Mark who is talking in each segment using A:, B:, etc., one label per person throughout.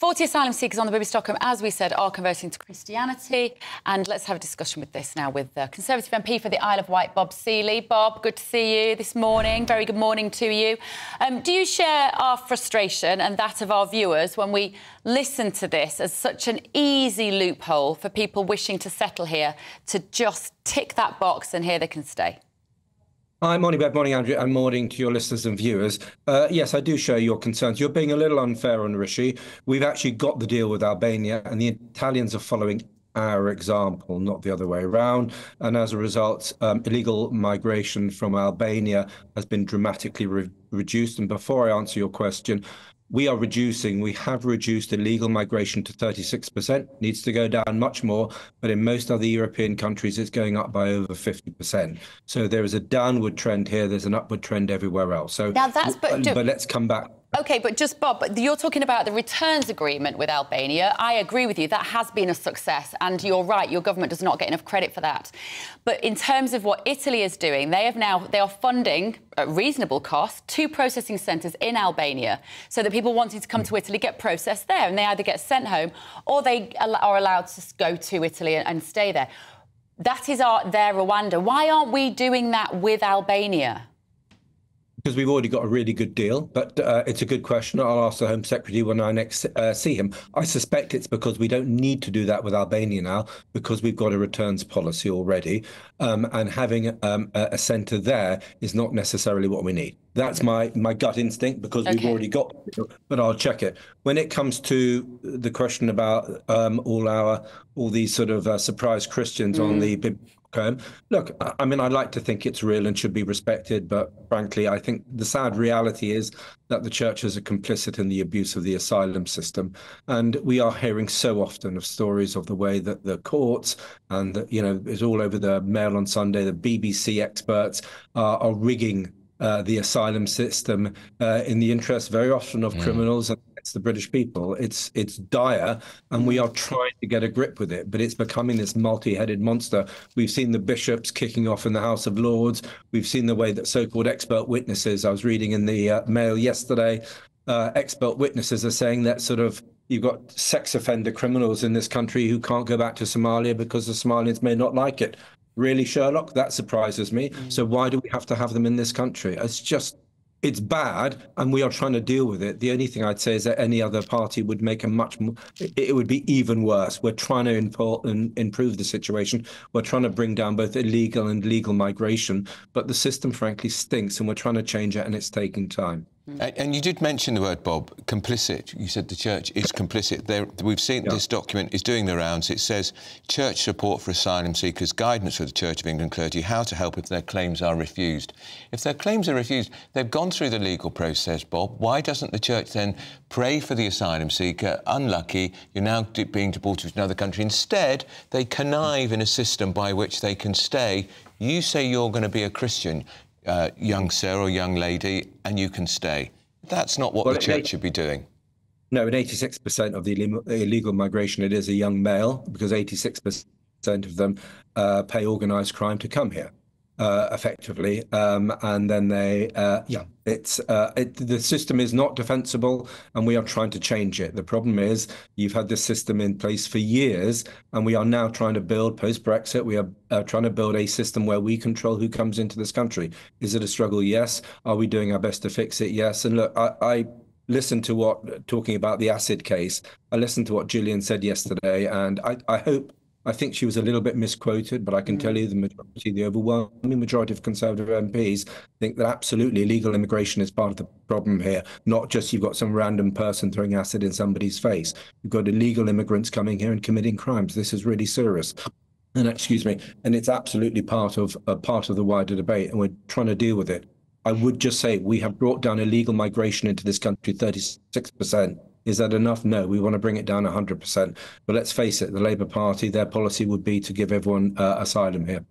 A: 40 asylum seekers on the Bibby Stockholm, as we said, are converting to Christianity. And let's have a discussion with this now with the Conservative MP for the Isle of Wight, Bob Seely. Bob, good to see you this morning. Very good morning to you. Do you share our frustration and that of our viewers when we listen to this as such an easy loophole for people wishing to settle here to just tick that box and here they can stay?
B: Hi, morning, Bev, morning, Andrew, and morning to your listeners and viewers. Yes, I do share your concerns. You're being a little unfair on Rishi. We've actually got the deal with Albania, and the Italians are following our example, not the other way around. And as a result, illegal migration from Albania has been dramatically reduced. And before I answer your question, we have reduced illegal migration to 36%, needs to go down much more, but in most other European countries, it's going up by over 50%. So there is a downward trend here, there's an upward trend everywhere else. So,
A: now that's,
B: but let's come back.
A: OK, but just, Bob, you're talking about the returns agreement with Albania. I agree with you, that has been a success, and you're right, your government does not get enough credit for that. But in terms of what Italy is doing, they are funding, at reasonable cost, 2 processing centres in Albania, so that people wanting to come to Italy get processed there, and they either get sent home or they are allowed to go to Italy and stay there. That is their Rwanda. Why aren't we doing that with Albania?
B: Because we've already got a really good deal, but it's a good question. I'll ask the Home Secretary when I next see him. I suspect it's because we don't need to do that with Albania now, because we've got a returns policy already, and having a centre there is not necessarily what we need. That's my gut instinct, because we've already got it, but I'll check it. When it comes to the question about all these sort of surprise Christians on the Bibby Stockholm, look, I mean, I'd like to think it's real and should be respected, but frankly, I think the sad reality is that the churches are complicit in the abuse of the asylum system. And we are hearing so often of stories of the way that the courts, and it's all over the Mail on Sunday, the BBC experts are rigging the asylum system in the interest very often of criminals and it's the British people. It's dire, and we are trying to get a grip with it, but it's becoming this multi-headed monster. We've seen the bishops kicking off in the House of Lords. We've seen the way that so-called expert witnesses, I was reading in the Mail yesterday, expert witnesses are saying that you've got sex offender criminals in this country who can't go back to Somalia because the Somalians may not like it. Really, Sherlock? That surprises me. So why do we have to have them in this country? It's bad, and we are trying to deal with it. The only thing I'd say is that any other party would make it would be even worse. We're trying to improve the situation. We're trying to bring down both illegal and legal migration, but the system, frankly, stinks, and we're trying to change it, and it's taking time.
C: And you did mention the word, Bob, complicit. You said the church is complicit. We've seen this document is doing the rounds. It says church support for asylum seekers, guidance for the Church of England clergy, how to help if their claims are refused. If their claims are refused, they've gone through the legal process, Bob. Why doesn't the church then pray for the asylum seeker? Unlucky, you're now being deported to another country. Instead, they connive in a system by which they can stay. You say you're going to be a Christian, young sir or young lady, and you can stay. That's not what the church should be doing.
B: No, in 86% of the illegal migration, it is a young male, because 86% of them pay organised crime to come here, effectively. And then the system is not defensible, and we are trying to change it. The problem is you've had this system in place for years, and we are now trying to build, post-Brexit, we are trying to build a system where we control who comes into this country. Is it a struggle? Yes. Are we doing our best to fix it? Yes. And look, I listened to talking about the acid case, I listened to what Gillian said yesterday, and I think she was a little bit misquoted, but I can tell you the overwhelming majority of Conservative MPs think that absolutely illegal immigration is part of the problem here, not just you've got some random person throwing acid in somebody's face. You've got illegal immigrants coming here and committing crimes. This is really serious. And and it's absolutely part of the wider debate, and we're trying to deal with it. I would just say we have brought down illegal migration into this country 36%. Is that enough? No, we want to bring it down 100%. But let's face it, the Labour Party, their policy would be to give everyone asylum here.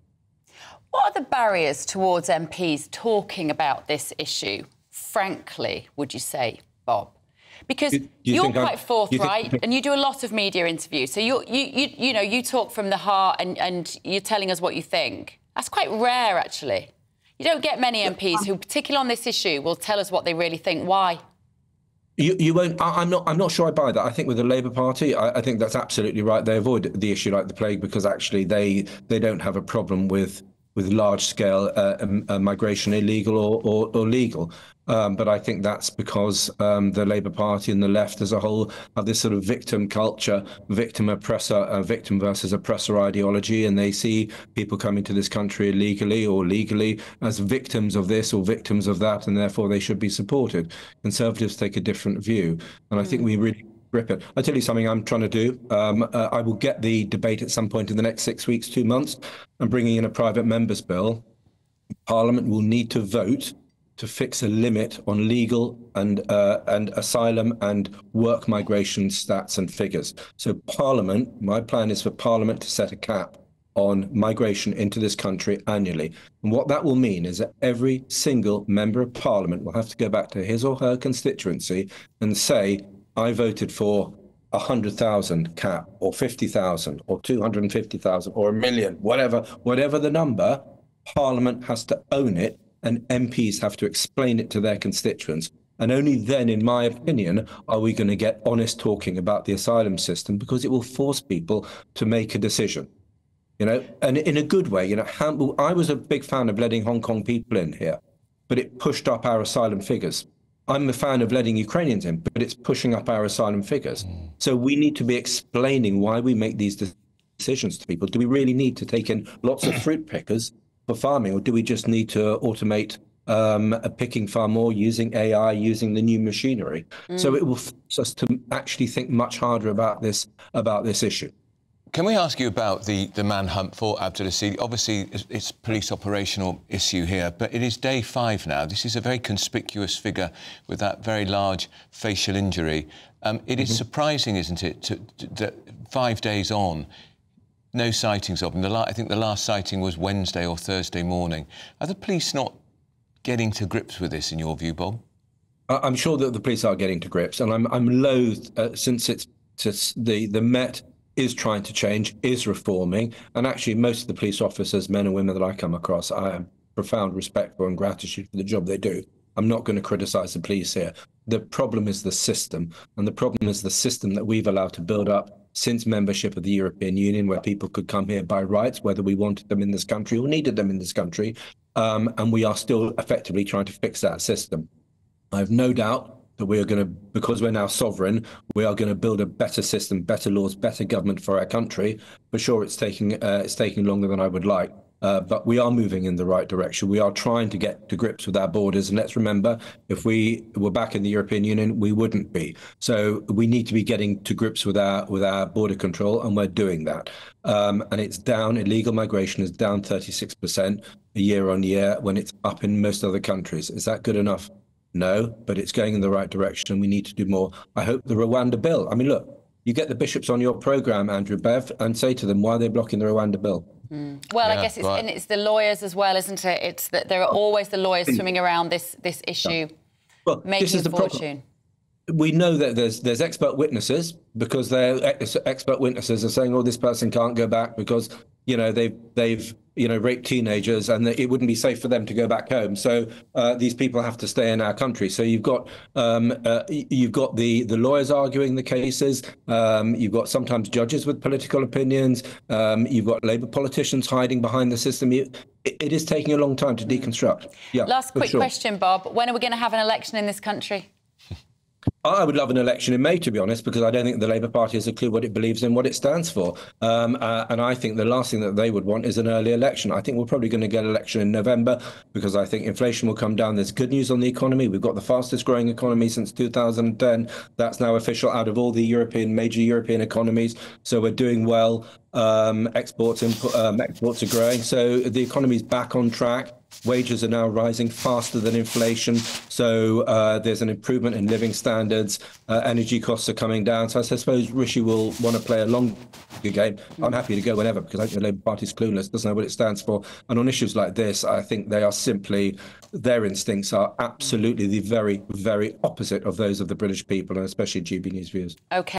A: What are the barriers towards MPs talking about this issue, frankly, would you say, Bob? Because you're quite forthright and you do a lot of media interviews. So you talk from the heart and you're telling us what you think. That's quite rare, actually. You don't get many MPs who, particularly on this issue, will tell us what they really think. Why?
B: You won't. I'm not sure I buy that. I think with the Labour Party, I think that's absolutely right. They avoid the issue like the plague because actually they don't have a problem with large scale migration, illegal or legal. But I think that's because the Labour Party and the left as a whole have this sort of victim culture, victim oppressor, victim versus oppressor ideology, and they see people coming to this country illegally or legally as victims of this or victims of that, and therefore they should be supported. Conservatives take a different view, and I think we really grip it. I'll tell you something I'm trying to do. I will get the debate at some point in the next 6 weeks, 2 months. I'm bringing in a private member's bill. Parliament will need to vote to fix a limit on legal and asylum and work migration stats and figures. So Parliament, my plan is for Parliament to set a cap on migration into this country annually. And what that will mean is that every single member of Parliament will have to go back to his or her constituency and say, I voted for 100,000 cap or 50,000 or 250,000 or 1 million, whatever the number, Parliament has to own it and MPs have to explain it to their constituents. And only then, in my opinion, are we going to get honest talking about the asylum system, because it will force people to make a decision, and in a good way. I was a big fan of letting Hong Kong people in here, but it pushed up our asylum figures. I'm a fan of letting Ukrainians in, but it's pushing up our asylum figures. So we need to be explaining why we make these decisions to people. Do we really need to take in lots of fruit pickers for farming, or do we just need to automate picking far more using AI, using the new machinery? So it will force us to actually think much harder about this issue.
C: Can we ask you about the manhunt for Abdulaziz? Obviously, it's a police operational issue here, but it is day 5 now. This is a very conspicuous figure with that very large facial injury. It is surprising, isn't it, that 5 days on, no sightings of him. I think the last sighting was Wednesday or Thursday morning. Are the police not getting to grips with this, in your view, Bob?
B: I'm sure that the police are getting to grips, and I'm loath, since the Met is trying to change, is reforming, and actually most of the police officers, men and women that I come across, I have profound respect for and gratitude for the job they do. I'm not going to criticise the police here. The problem is the system, and the problem is the system that we've allowed to build up since membership of the European Union, where people could come here by rights, whether we wanted them in this country or needed them in this country, and we are still effectively trying to fix that system. I have no doubt that we are going to, because we're now sovereign, we are going to build a better system, better laws, better government for our country. For sure, it's taking longer than I would like, but we are moving in the right direction. We are trying to get to grips with our borders, and let's remember, if we were back in the European Union, we wouldn't be. So we need to be getting to grips with our border control, and we're doing that. And it's down. Illegal migration is down 36% year on year, when it's up in most other countries. Is that good enough? No, but it's going in the right direction, and we need to do more. I hope the Rwanda bill. I mean, look, you get the bishops on your programme, Andrew Bev, and say to them why they're blocking the Rwanda bill.
A: Well, I guess it's the lawyers as well, isn't it? It's that there are always the lawyers swimming around this issue, making a fortune.
B: We know that there's expert witnesses, because expert witnesses are saying, oh, this person can't go back because they've raped teenagers, and it wouldn't be safe for them to go back home. So these people have to stay in our country. So you've got the lawyers arguing the cases. You've got sometimes judges with political opinions. You've got Labour politicians hiding behind the system. It is taking a long time to deconstruct. Yeah.
A: Last quick question, Bob. When are we going to have an election in this country?
B: I would love an election in May, to be honest, because I don't think the Labour Party has a clue what it believes in, what it stands for. And I think the last thing that they would want is an early election. I think we're probably going to get an election in November, because I think inflation will come down. There's good news on the economy. We've got the fastest growing economy since 2010. That's now official out of all the major European economies. So we're doing well. Exports are growing. So the economy's back on track. Wages are now rising faster than inflation, so there's an improvement in living standards. Energy costs are coming down, so I suppose Rishi will want to play a longer game. I'm happy to go whenever, because I think the Labour Party's clueless, doesn't know what it stands for. And on issues like this, I think they are their instincts are absolutely the very, very opposite of those of the British people, and especially GB News viewers.
A: OK.